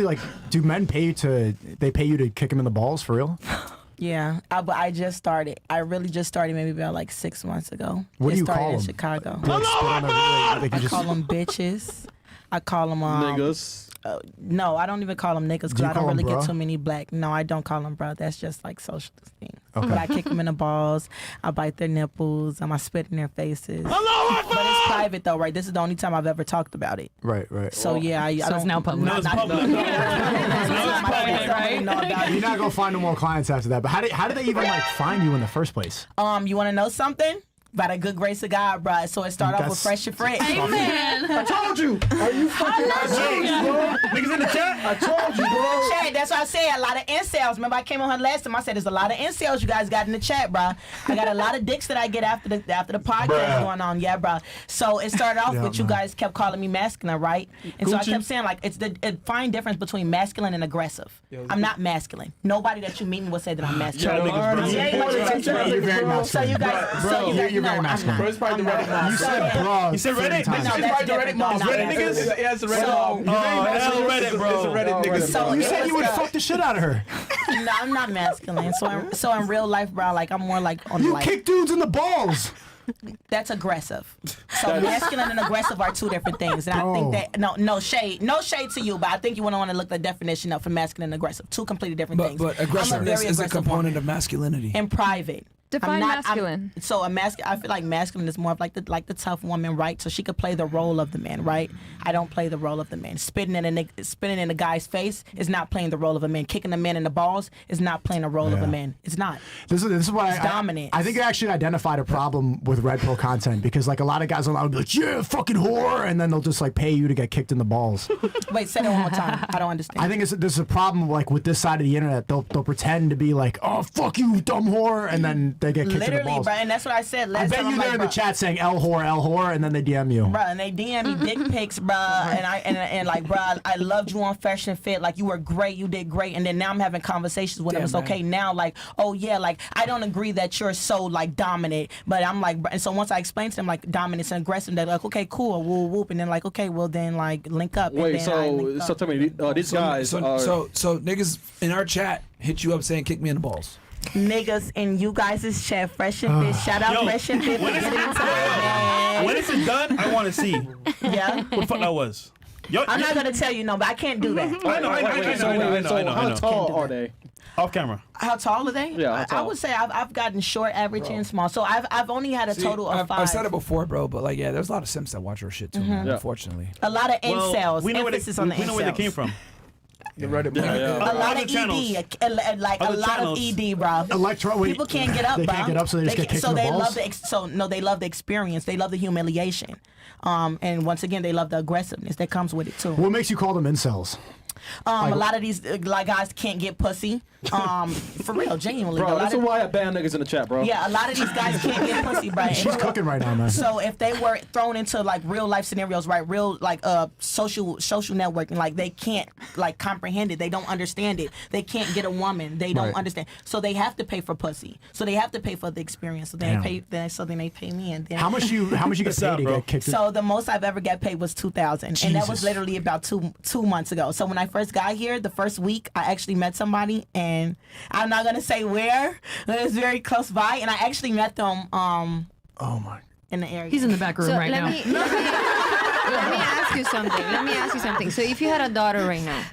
like, do men pay you to kick him in the balls for real? Yeah, but I just started. I really just started maybe about like 6 months ago. What do you started call in them? Chicago. I call them bitches. I call them niggas. No, I don't even call them niggas because I don't really get too many black. No, I don't call them bro. That's just like social thing. Okay. But I kick them in the balls. I bite their nipples. I spit in their faces. But it's private though, right? This is the only time I've ever talked about it. Right. So yeah, I so don't. it's now public. Not, it's public. Right? You're not gonna find no more clients after that. But how did they even like find you in the first place? You want to know something? By the good grace of God, bro. So it started off with Fresh and Fresh. Amen. I told you. Are you fucking bro? Niggas in the chat? I told you, bro. Chat, that's why I say a lot of incels. Remember I came on her last time. I said there's a lot of incels you guys got in the chat, bro. I got a lot of dicks that I get after the podcast going on. Yeah, bro. So it started off with you guys kept calling me masculine, right? And so I kept saying like it's the fine difference between masculine and aggressive. I'm not masculine. Nobody that you meet me will say that I'm masculine. You're very masculine. So you guys, you're very masculine. Bro, it's probably the Reddit mom. You said bro. You said Reddit? No, It's that's probably the Reddit different. mom. No, Reddit that's niggas? different. Yeah, it's the Reddit mom. That's Reddit, bro. It's the Reddit niggas. So You said you would fuck the shit out of her. No, I'm not masculine. So in real life, bro, like I'm more like on You like kick dudes in the balls. that's aggressive. So masculine and aggressive are two different things. And I think that no shade to you, but I think you want to look the definition up for masculine and aggressive. Two completely different things. But aggressiveness is a component of masculinity. In private. Define masculine. So I feel like masculine is more of like the tough woman, right? So she could play the role of the man, right? I don't play the role of the man. Spitting in a guy's face is not playing the role of a man. Kicking a man in the balls is not playing the role of a man. It's not. This is why it's dominant. I think you actually identified a problem with Red Pill content because like a lot of guys online will be like, yeah, fucking whore, and then they'll just like pay you to get kicked in the balls. Wait, say that one more time. I don't understand. I think there's a problem like with this side of the internet. They'll pretend to be like, oh fuck you, dumb whore, and then they get kicked in the balls. Bro, and that's what I said last time. I bet you they're in the chat saying L whore, and then they DM you. Bro, and they DM me dick pics, bro, and like, bro, I loved you on Fresh and Fit. Like, you were great, you did great. And then now I'm having conversations with them. It's okay now, like, oh yeah, like, I don't agree that you're so, like, dominant. But I'm like, and so once I explain to them, like, dominance and aggressive, they're like, okay, cool, whoop, whoop. And then, like, okay, well, then, like, link up. Wait, so tell me, these guys so niggas in our chat hit you up saying, kick me in the balls. Niggas in you guys' chat, Fresh and Fit. Shout out Fresh and Fit. When it's done, I want to see. Yeah. What the fuck that was? I'm not gonna tell you no, but I can't do that. I know. How tall are they? Off camera. How tall are they? Yeah, I would say I've gotten short, average, and small. So I've only had a total of 5. I've said it before, bro, but like, yeah, there's a lot of simps that watch our shit too, man, unfortunately. A lot of incels. We know where they came from. The Reddit a lot of ED, like a lot of ED, bro. People can't get up, bro. They can't get up, so they just get kicked in the balls. They love the experience. They love the humiliation, and once again, they love the aggressiveness that comes with it too. What makes you call them incels? A lot of these like guys can't get pussy. For real, genuinely. Bro, that's why I ban niggas in the chat, bro. Yeah, a lot of these guys can't get pussy, bro. She's cooking right now, man. So if they were thrown into like real life scenarios, right, real like social networking, like they can't like comprehend it. They don't understand it. They can't get a woman. They don't understand. So they have to pay for pussy. So they have to pay for the experience. So they pay me. And then how much you get paid to get kicked? So the most I've ever got paid was $2,000, and that was literally about two months ago. So when I first got here, the first week I actually met somebody, and I'm not gonna say where, but it's very close by, and I actually met them. Oh my! In the area. He's in the back room right now. Let me ask you something. So if you had a daughter right now,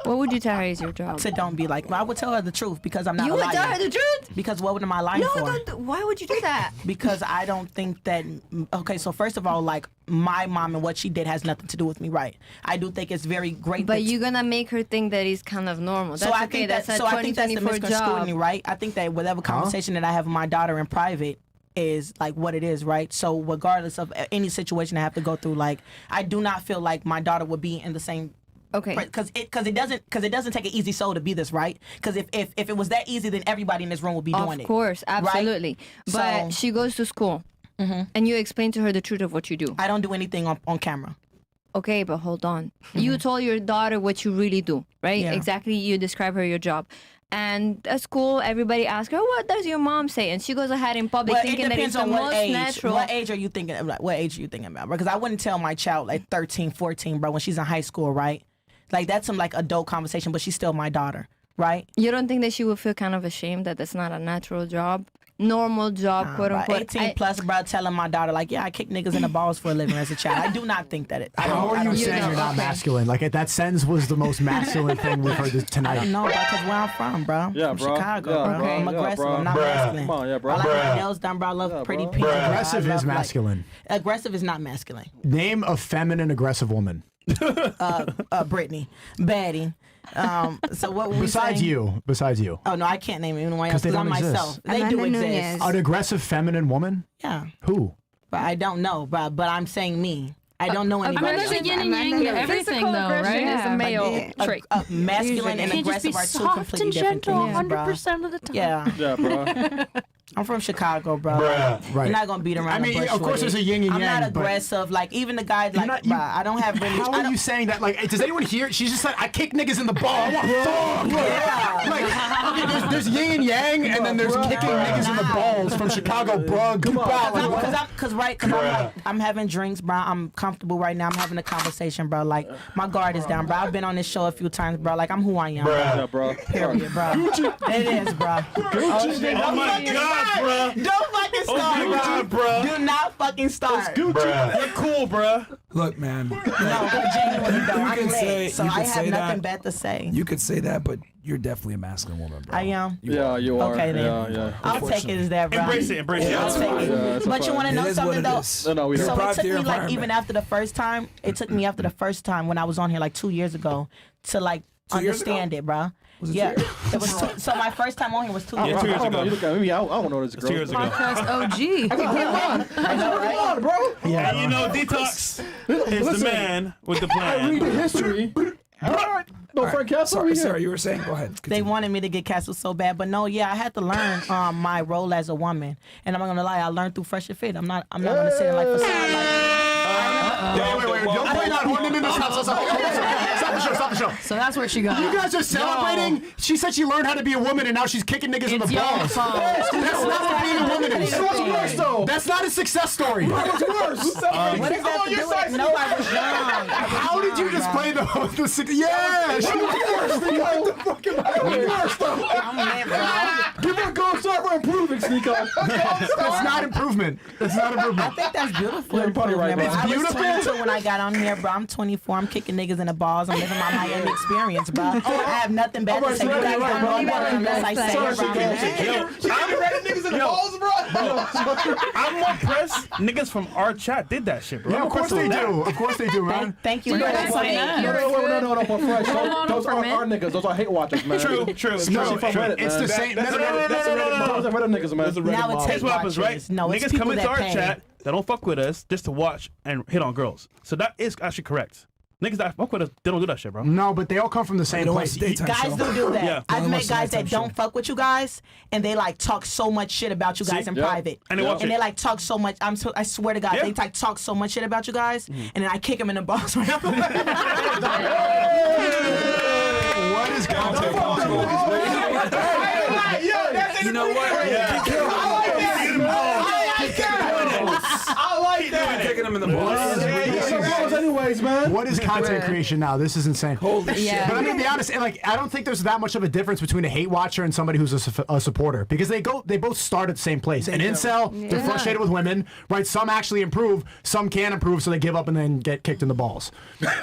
what would you tell her is your job? To don't be like, well, I would tell her the truth because I'm not a liar. You would tell her the truth? Because what am I lying for? Why would you do that? Because I don't think that, okay, so first of all, like, my mom and what she did has nothing to do with me, right? I do think it's very great. But you're going to make her think that it's kind of normal. That's okay. That's a 2024 job. Right? I think that whatever conversation that I have with my daughter in private is like what it is, right? So regardless of any situation I have to go through, like, I do not feel like my daughter would be in the same. Okay. Because it doesn't take an easy soul to be this, right? Because if it was that easy, then everybody in this room would be doing it. Of course, absolutely. Right? But she goes to school, and you explain to her the truth of what you do. I don't do anything on camera. Okay, but hold on. You told your daughter what you really do, right? Yeah. Exactly. You describe her your job. And at school, everybody asks her, what does your mom say? And she goes ahead in public thinking that it's the most natural. What age are you thinking about? Because I wouldn't tell my child like 13, 14, bro, when she's in high school, right? Like that's some like adult conversation, but she's still my daughter, right? You don't think that she would feel kind of ashamed that that's not a natural job? Normal job, quote Bro, unquote. 18 plus, bro, telling my daughter like, yeah, I kick niggas in the balls for a living as a child. I do not think that How are you saying you're not masculine? Like that sentence was the most masculine thing we've heard tonight. No, because where I'm from, bro. Yeah, from bro. Chicago, Yeah, bro. okay. I'm aggressive. Yeah, I'm not bro. masculine. Come on, yeah, bro. I like my Bruh. nails done, bro. I love pretty bro. people. Aggressive I love, is masculine. Like, aggressive is not masculine. Name a feminine aggressive woman. Brittany, Betty. So what were we Besides saying? you. Oh no, I can't name anyone 'Cause else they because I'm don't exist. myself. They Amanda do exist. Nunes. An aggressive feminine woman? Yeah, Who? but I don't know. But I'm saying me. I don't know I mean, anybody. there's a else. yin and yang to everything, Physical though, aggression right? is a male trait. Masculine and You can't just be aggressive are two soft completely and different gentle things, bro. 100% of the time. Yeah, Yeah, bro. I'm from Chicago, bro. Right. You're not gonna beat around I mean, the bush of course with there's it. a yin and I'm yang, not but- aggressive. Like even the guys, like, not- you- bruh, I don't have really. How I are don't- you saying that? Like, does anyone hear it? She's just like, I kick niggas in the ball. I want fuck. Yeah. Like, okay, there's yin and yang, and then there's kicking niggas in the balls from Chicago, bro. Come on. I'm having drinks, bro. I'm comfortable right now. I'm having a conversation, bro. Like my guard is down, bro. I've been on this show a few times, bro. Like I'm who I am, bro. Yeah, bro. Period, bro. It is, bro. Oh my God, bro. Don't fucking start, my God, bro. Do not fucking start. You're cool, bro. Look, man. No, genuinely though. I'm can say- lit, so you I can have say nothing that. bad to say. You could say that, but you're definitely a masculine woman, bro. I am. Yeah, you are. Okay, then. Yeah. I'll take it as that, bro. Embrace it. I'll take it. Yeah, it's a But you fact. want to know It is what something it though? is. No, we don't. So Proud it to took me your like even environment. after the first time. It took me after the first time when I was on here like 2 years ago to like 2 years ago? understand it, bro. Yeah, it was. So my first time on here was 2 years Yeah, 2 ago. years ago. You look at me. I don't know this girl. 2 years ago. Podcast OG. I know, right? bro. Yeah. And you know, Detox is the man with the I read the plan. history. All right. No, Frank Castle. Sorry, sorry, you were saying. Go ahead. They wanted me to get canceled so bad, but no, yeah, I had to learn my role as a woman, and I'm not gonna lie, I learned through Fresh and Fit. I'm not gonna sit and like facade Wait. Don't play that horn in this house. Stop the show. So that's where she got. You guys are celebrating. She said she learned how to be a woman, and now she's kicking niggas in the balls. That's not what being a woman is. What's worse though? That's not a success story. What's worse? What does that have to do with it? No, I was young. How did you just play the yeah? She Give her a gold star for improving, Sneeko. That's not improvement. That's not improvement. I think that's beautiful. Yeah, you're probably right, improvement, bro. bro. I It's was beautiful. 22 when I got on here, bro. I'm 24. I'm kicking niggas in the balls. I'm living my Miami experience, bro. I have nothing bad to say. You guys don't know about it unless I say it, bro. I'm ready niggas in the balls, bro. I'm more impressed. Niggas from our chat did that shit, bro. Yeah, I'm of course impressed they with that. do. Of course they do, man. Thank you. We're bro. gonna say that. No, but Fresh. on Those for are men. our niggas. Those are hate watchers, man. True. No, Especially from Reddit, it's man. the same. That's no, no, Reddit niggas, man. Now it's Here's hate what happens, right? watchers. No, it's Niggas people come into that our pay. chat that don't fuck with us just to watch and hit on girls. So that is actually correct. Niggas that fuck with us, they don't do that shit, bro. No, but they all come from the same don't place. watch daytime Guys show. do that. Yeah. I've Don't met watch guys nighttime that don't show. fuck with you guys, and they like talk so much shit about you guys in Yeah. private. And they watch and it. they like talk so much. I swear to God, Yeah. they like talk so much shit about you guys, and then I kick them in the balls. What is content? You know what? I like that. Kicking them in the balls. Anyways, man. What is content creation now? This is insane. Holy shit. Yeah. But I'm gonna be honest, and like I don't think there's that much of a difference between a hate watcher and somebody who's a supporter because they both start at the same place. An incel, they're frustrated with women, right? Some actually improve, some can't improve, so they give up and then get kicked in the balls.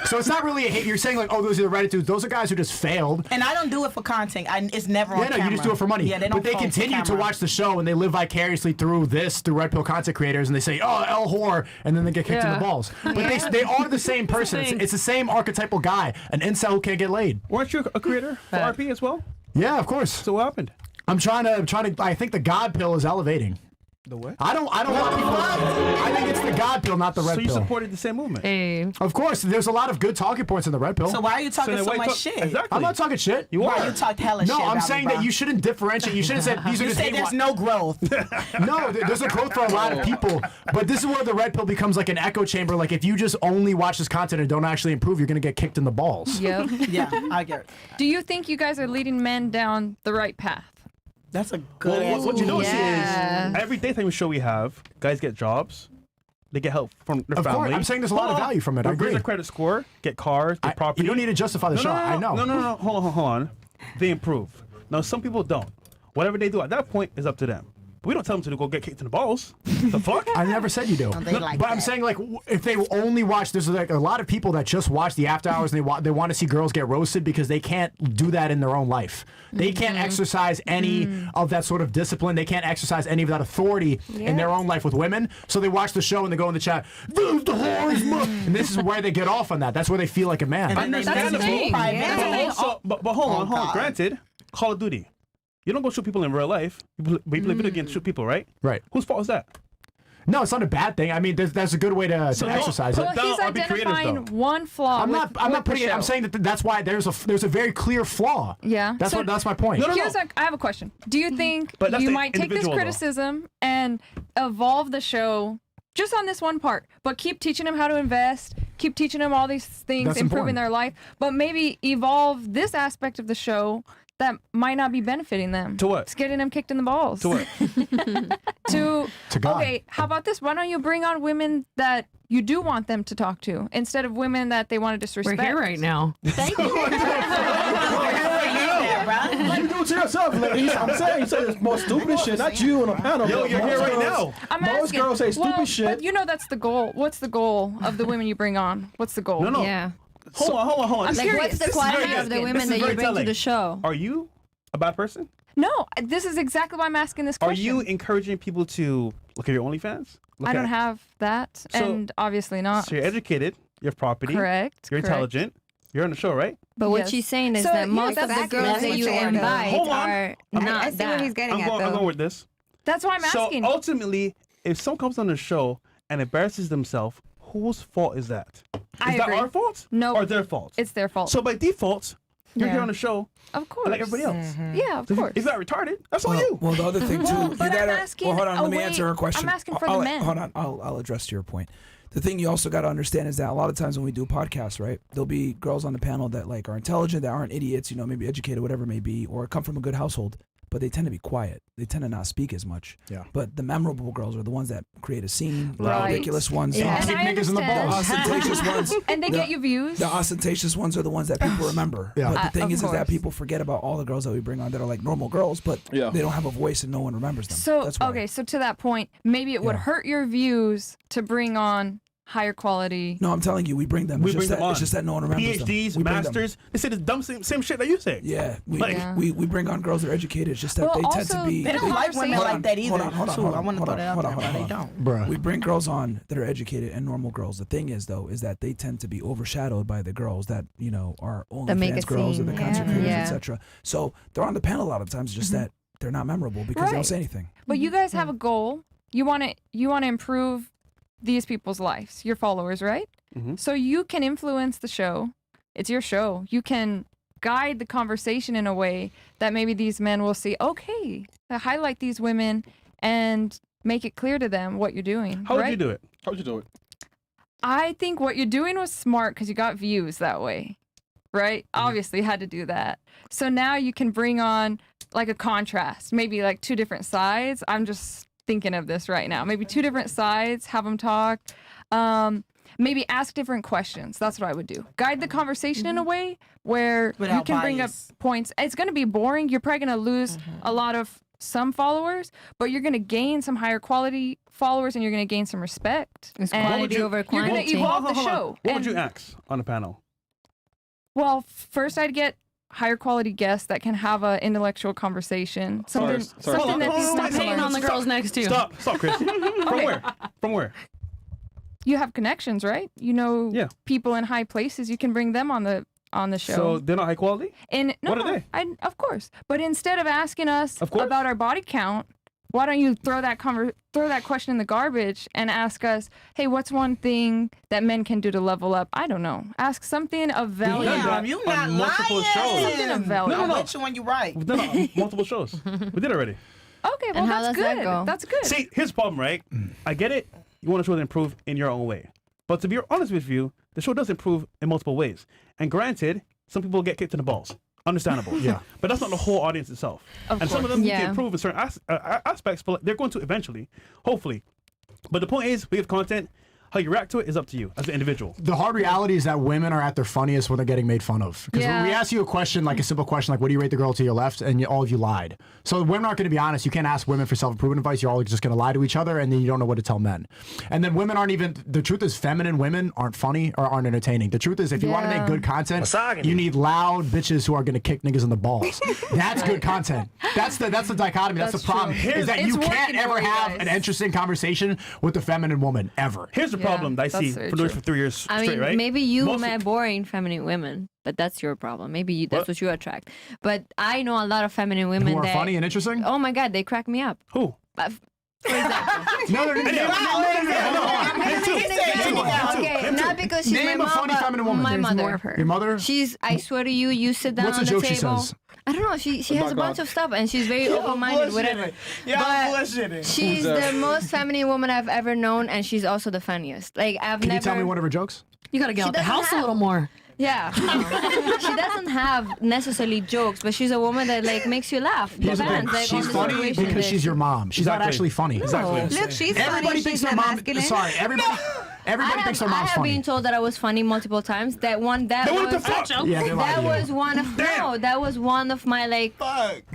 So it's not really a hate. You're saying like, oh, those are the Reddit dudes. Those are guys who just failed. And I don't do it for content. It's never on Yeah, no, camera. you just do it for money. Yeah, they don't but they phone for continue to camera. watch the show and they live vicariously through Red Pill content creators, and they say, oh, L whore, and then they get kicked in the Yeah. balls. But they are the same person. It's the same archetypal guy, an incel who can't get laid. Weren't you a creator for RP as well? Yeah, of course. So what happened? I'm trying to. I think the God pill is elevating. The what? I don't want people. I think it's the God pill, not the red So you pill. supported the same movement? Hey. Of course, there's a lot of good talking points in the red pill. So why are you talking then so why much talk- shit? Exactly. I'm not talking shit. You Bro, are. you talked hella No, shit. I'm about saying me, that bro. you shouldn't differentiate. You shouldn't say these are You just say hate there's wa- no growth. No, there's a growth for a lot of people, but this is where the red pill becomes like an echo chamber. Like if you just only watch this content and don't actually improve, you're gonna get kicked in the balls. Yep. Yeah, I get it. Do you think you guys are leading men down the right path? That's a good Well, answer. what you notice Yeah. is every daytime show we have, guys get jobs. they get help from their Of family. course, I'm saying there's a lot of value from it. I Raise agree. their credit score, get cars, get property. You don't need to justify the shot. I know. No. Hold on. They improve. Now, some people don't. Whatever they do at that point is up to them. But we don't tell them to go get kicked in the balls. The fuck? I never said you do. they like but I'm that. saying, like, if they only watch, there's like a lot of people that just watch the after hours and they want to see girls get roasted because they can't do that in their own life. They can't exercise any of that sort of discipline. They can't exercise any of that authority in their own life with women. So they watch the show and they go in the chat, "There's the whores," and this is where they get off on that. That's where they feel like a man. Understandable. thing. Yeah. But hold on. Granted, Call of Duty. You don't go shoot people in real life. You play video games, shoot people, right? Right. Whose fault is that? No, it's not a bad thing. I mean, that's a good way to exercise it. Well, he's I'll be creative, identifying though. one flaw. I'm not putting the it. I'm show. saying that's why there's a very clear flaw. Yeah. That's So- that's my point. No. I have a question. Do you think But that's you the might take this individual, though. criticism and evolve the show just on this one part, but keep teaching them how to invest, keep teaching them all these things, That's improving important. their life, but maybe evolve this aspect of the show that might not be benefiting them? To what? It's getting them kicked in the balls. To what? To God. Okay, how about this? Why don't you bring on women that you do want them to talk to instead of women that they want to We're disrespect? here right now. Thank you. You do it to yourself, ladies. I'm saying you say the most stupid shit, not you on a panel. Yo, but you're most here right girls- now. I'm Most asking, girls say stupid shit. But you know that's the goal. What's the goal of the women you bring on? What's the goal? No. Yeah. Hold on. I'm Like, curious. what's the This is quality very of the asking. women This that is you very bring to telling. the show? Are you a bad person? No, this is exactly why I'm asking this Are question. you encouraging people to look at your OnlyFans? I don't have that, So- and obviously not. So you're educated. You have property. Correct. You're correct. intelligent. You're on the show, right? But what Yes. she's saying is So, that yeah, most of that's the girls exactly that you what you're invite Hold on. are I not see what he's that. getting I'm at, going though. with this. That's why I'm So asking. ultimately, if someone comes on the show and embarrasses themselves, whose fault is that? I Is that agree. our fault? No. Or their fault? It's their fault. So by default, you're Yeah. here on the show of course. like everybody else. Yeah, of So course. if you're not retarded, that's on Well, you. well, the other thing too, Well, you but I'm gotta. asking Well, hold on, a let me way- answer her question. I'm asking for I'll, the men. Hold on, I'll address to your point. The thing you also got to understand is that a lot of times when we do podcasts, right, there'll be girls on the panel that like are intelligent, that aren't idiots, maybe educated, whatever it may be, or come from a good household, but they tend to be quiet. They tend to not speak as much. Yeah. But the memorable girls are the ones that create a scene, the Right. ridiculous ones, Yeah. And Kick I niggas in the the understand. balls. ostentatious ones. And they the- get you views. The ostentatious ones are the ones that people remember. Yeah. But the thing Of is that course. people forget about all the girls that we bring on that are like normal girls, but Yeah. they don't have a voice and no one remembers them. So That's why. okay, so to that point, maybe it would Yeah. hurt your views to bring on higher quality. No, I'm telling you, we bring them. We It's bring just them that, on. It's just that no one remembers them. PhDs, We bring them. masters. They say the dumb same shit that you say. Yeah, Like- Yeah. we bring on girls that are educated. It's just that Well, they tend to also, be. They don't like women Hold like on, that either. hold on, too. hold I on, want to hold throw on, that out hold on, there, hold but on, they hold don't. Bruh. We bring girls on that are educated and normal girls. The thing is, though, is that they tend to be overshadowed by the girls that are That make OnlyFans a girls or scene. the content Yeah. creators, Yeah. etc. So they're on the panel a lot of times. Just that they're not memorable because they don't Right. say anything. But you guys have a goal. You want to improve these people's lives, your followers, right? Mhm. So you can influence the show. It's your show. You can guide the conversation in a way that maybe these men will see, okay, highlight these women and make it clear to them what you're doing. How would right? you do it? How would you do it? I think what you're doing was smart because you got views that way, right? Obviously, you had to do that. So now you can bring on like a contrast, maybe like two different sides. I'm just thinking of this right now. Maybe two different sides, have them talk. Maybe ask different questions. That's what I would do. Guide the conversation in a way where you Without can bring up bias. points. It's going to be boring. You're probably going to lose a lot of some followers, but you're going to gain some higher quality followers and you're going to gain some respect. It's And quality over you're going to quantity. evolve the Hold on. show. What would you And- ask on the panel? Well, first I'd get higher quality guests that can have an intellectual conversation. Something, Sorry. something Hold on, that hold these on, Stop wait, hating on the Stop. girls next to you. Stop, Chris. From where? From where? you have connections, right? You know Yeah. people in high places. You can bring them on the show. So they're not high quality? And no, what are they? of course. But instead of asking us Of course. about our body count, why don't you throw that question in the garbage and ask us, hey, what's one thing that men can do to level up? I don't know. Ask something of value. done Damn, that you on not multiple lying. shows. Something of value. I No. bet you when you right. We've done it on multiple shows. We did already. Okay, well And how that's does that good. go? That's good. See, here's the problem, right? I get it. You want to show to improve in your own way. But to be honest with you, the show does improve in multiple ways. And granted, some people get kicked in the balls. Understandable. Yeah. But that's not the whole audience itself. And some of them Yeah. can improve in certain aspects, but they're going to eventually, hopefully. But the point is, we have content. How you react to it is up to you as an individual. The hard reality is that women are at their funniest when they're getting made fun of. Because when we ask you a question, like a simple question, like what do you rate the girl to your left, and all of you lied. So women aren't going to be honest. You can't ask women for self-improvement advice. You're all just going to lie to each other, and then you don't know what to tell men. And then women aren't even. The truth is, feminine women aren't funny or aren't entertaining. The truth is, if you want to make good content, you need loud bitches who are going to kick niggas in the balls. That's good content. That's the dichotomy. That's the problem. Is that you can't ever have an interesting conversation with a feminine woman ever. Here's the problem that I see for doing for 3 years straight, right? Maybe you met boring feminine women, but that's your problem. Maybe that's what you attract. But I know a lot of feminine women who are funny and interesting. Oh my God, they crack me up. Who? For example. No. Okay, not because she's Name my mom, a funny but feminine woman. my There's mother. more of her. Your mother? She's. I swear to you, you sit down What's on a the joke table. she says? I don't know. She has a bunch of stuff, and she's very open-minded. Whatever. She's the most feminine woman I've ever known, and she's also the funniest. Like Can you tell me one of her jokes? You gotta get out the house a little more. Yeah. She doesn't have necessarily jokes, but she's a woman that like makes you laugh. Here's the thing. Depends, like, on She's the funny situation because that she's your mom. She's not Exactly. actually funny. Exactly. Look, she's Everybody funny. thinks She's their mom. masculine. Sorry, everybody thinks their I mom's have funny. been told that I was funny multiple times. That What the fuck? Yeah, they lie that to you. was one of that was one of my like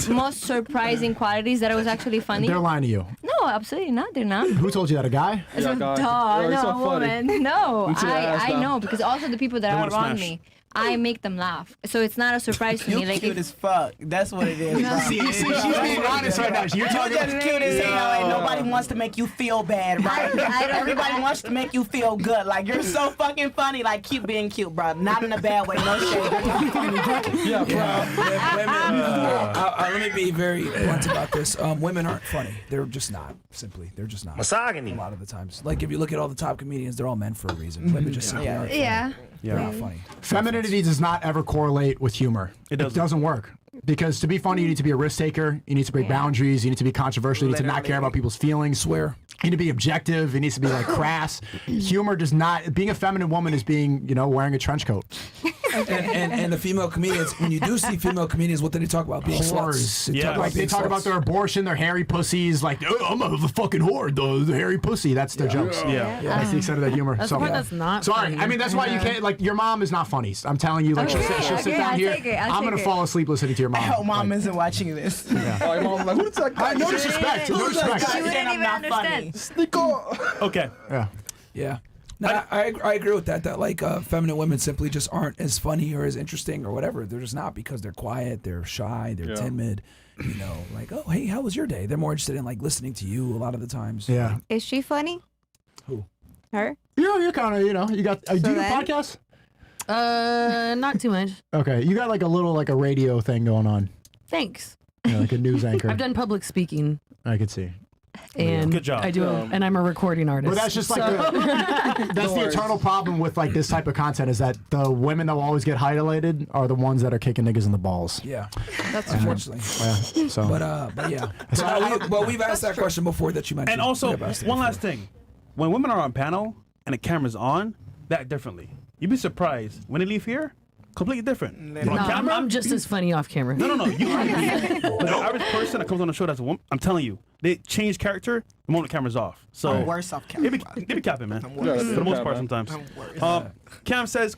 most surprising qualities that I was actually funny. They're lying to you. No, absolutely not. They're not. Who told you that? A guy? Yeah, Duh, guy. no, so funny. woman. No, see that ass I now. know because also the people that They are wanna around smash. me, I make them laugh. So it's not a surprise to me. Like Cute if, as fuck. That's what it is. Bro. See, she's being honest right now. You're talking. You're just cute as hell, and nobody wants to make you feel bad, right? Everybody wants to make you feel good. Like you're so fucking funny. Like keep being cute, bro. Not in a bad way. No shade. Yeah, bro. Let me be very blunt about this. Women aren't funny. They're just not. Simply, they're just not. Misogyny. A lot of the times. Like if you look at all the top comedians, they're all men for a reason. Women just simply aren't. yeah. They're not funny. Femininity does not ever correlate with humor. It doesn't. doesn't work. Because to be funny, you need to be a risk taker. You need to break boundaries. You need to be controversial. You need to not care about people's feelings. Swear. You need to be objective. It needs to be like crass. Humor does not. Being a feminine woman is being, wearing a trench coat. And the female comedians, when you do see female comedians, what do they talk about? Being sluts. Whores. Yeah. Like they talk about their abortion, their hairy pussies. Like, oh, I'm a fucking whore. The hairy pussy. That's their jokes. Yeah. That's the extent of that humor. That's the part that's not Sorry. funny. I mean, that's why you can't. Like, your mom is not funny. I'm telling you. Like, she'll sit down I'll here. take it, I'll I'm gonna take it. fall asleep listening to your mom. I hope mom Like, isn't watching this. Oh, your mom was like, who's that guy? no disrespect. No disrespect. She wouldn't I'm even not understand. Sneak on. Okay. Yeah. Yeah. No, I agree with that. That like feminine women simply just aren't as funny or as interesting or whatever. They're just not because they're quiet, they're shy, they're timid. Like, oh hey, how was your day? They're more interested in like listening to you a lot of the times. Yeah. Is she funny? Who? Her? You're kind of, you got. Do you do then- podcasts? Not too much. Okay, you got like a little like a radio thing going on, Thanks. like a news anchor. I've done public speaking, I could see. and Good job. I do, and I'm a recording artist. But that's just like that's the eternal problem with like this type of content is that the women that will always get highlighted are the ones that are kicking niggas in the balls. Yeah. That's Unfortunately. Yeah. So. But yeah. But we've asked that question before that you mentioned. And also, We've asked it one before. last thing. When women are on panel and the camera's on, that differently. You'd be surprised. When they leave here, completely different. But on no, camera, I'm just as funny off camera. No. You the average person that comes on the show that's a woman, I'm telling you, they change character the moment the camera's off. So I'm worse off camera. They be capping, man. For the most part, sometimes. Cam says.